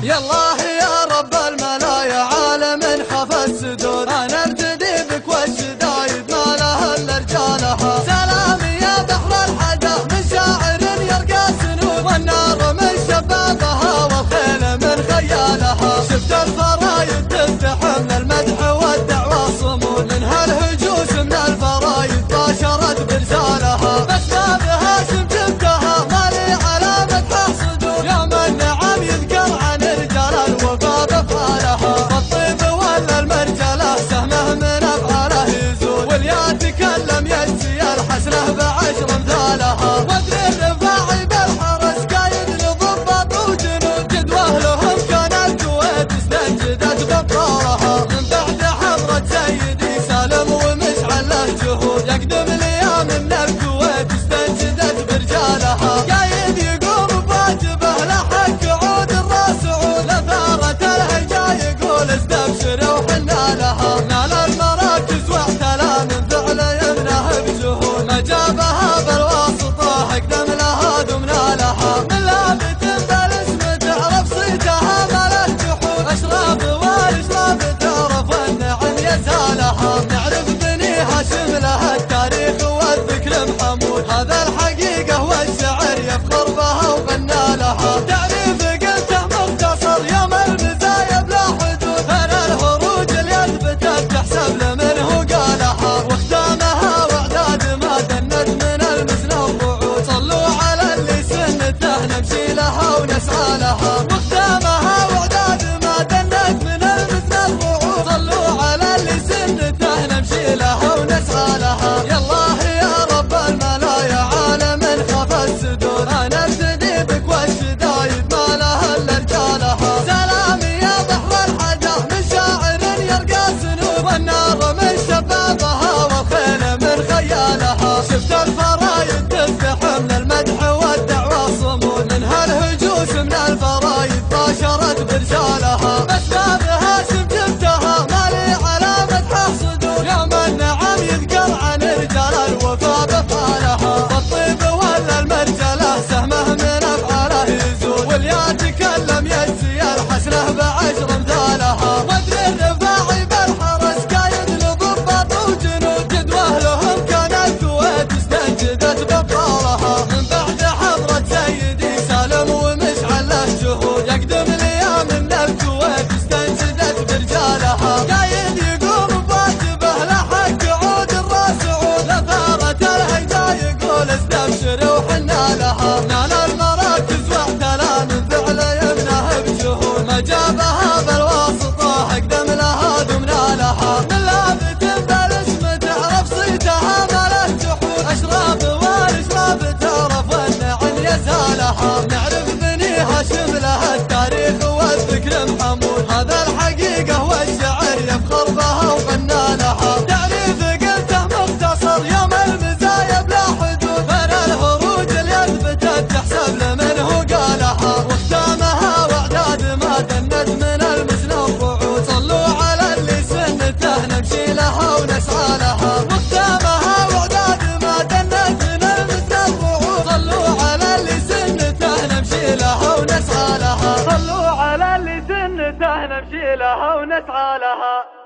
يا الله يا رب الملايا عالم خف السدود، انا ابتدي بك والشدايد ما لها الا رجالها. سلامي يا بحر الحدا من شاعر يرقى سنود، والنار من شبابها والخيل من خيالها. شفت الفرايد تفتح من المدح والدعوى صمود، من هالهجوس من الفرايد باشرت برسالها. بس ما بهاشم جبتها مالي على مدح صدود، يوم النعم يذكر عن رجال الوفا بفعالها. والطيب ولا المرجله سهمه من افعاله يزول، واليا تكلم يجزي الحسنه بعشر امثالها. وادري الرفاعي بالحرس قايد لضباط وجنود، جدوه لهم كان الكويت استنجدت بابطالها. من بعد حضرة سيدي سالم ومشعل له جهود، يقدم الايام من الكويت استنجدت برجالها. قايد يقوم بواجبه لحق عود الراس عود، لثارة الهجا يقول استبشروا حنا لها. نال المراكز واحتلى من فعل يمنه بجهود، ما جابها بالواسطة اقدم لها دمنا لها. من لابت بالاسم تعرف صيتها ما له جحود، اشراف والاشراف تعرف والنعم يزالها. نعرف بني هاشم لها التاريخ والذكر محمود، هذا الحقيقة والشعر يفخر بها وغنى لها. تعريف قلته مختصر يوم المزايا بلا حدود، انا الهروج اللي اثبتت تحسب لمن هو قالها. واختامها واعداد ما دنت من المسنى الرعود، صلوا على اللي سنته نمشي لها ونسعى لها. واختامها واعداد ما دنت من المسنى الرعود، صلوا على اللي سنته نمشي لها ونسعى لها. يا الله يا رب الملايا عالم خف السدود، انا ابتدي بك والشدايد ما لها الا رجالها. سلامي يا بحر الحدا من شاعر يرقى سنود، والنار من شبابها والخيل من خيالها. شفت الفرايد تفتح من المدح والدعوى صمود، من هالهجوس من الفرايد باشرت برسالها. بس ما بهاشم جبتها مالي على مدح صدود، يوم النعم يذكر عن رجال الوفا بفعالها. والطيب ولا المرجله سهمه من افعاله يزول، واليا تكلم يجزي الحسنه بعشر امثالها. وادري الرفاعي بالحرس قايد لضباط وجنود، جدوه لهم كان الكويت استنجدت بابطالها. من بعد حضرة سيدي سالم ومشعل له جهود، يقدم الايام من الكويت استنجدت برجالها. قايد يقوم بواجبه لحق عود الراس عود، لثارة الهجا يقول استبشروا حنا لها. نال المراكز واحتلى من فعل يمنه بجهود، ما جابها بالواسطة اقدم لها دمنا لها. من لابت بالاسم تعرف صيتها ما له جحود، اشراف والاشراف تعرف والنعم يزالها. نعرف بني هاشم لها التاريخ والذكر محمود، هذا الحقيقة والشعر يفخر بها وغنى لها. تعريف قلته مختصر يوم المزايا بلا حدود، انا الهروج اللي اثبتت تحسب لمن هو قالها. واختامها واعداد ما دنت من المسنى الرعود، صلوا على اللي سنته نمشي لها ونسعى لها. واختامها واعداد ما دنت من المسنى الرعود، صلوا على اللي سنته نمشي لها ونسعى لها. صلوا على اللي سنته نمشي لها ونسعى لها.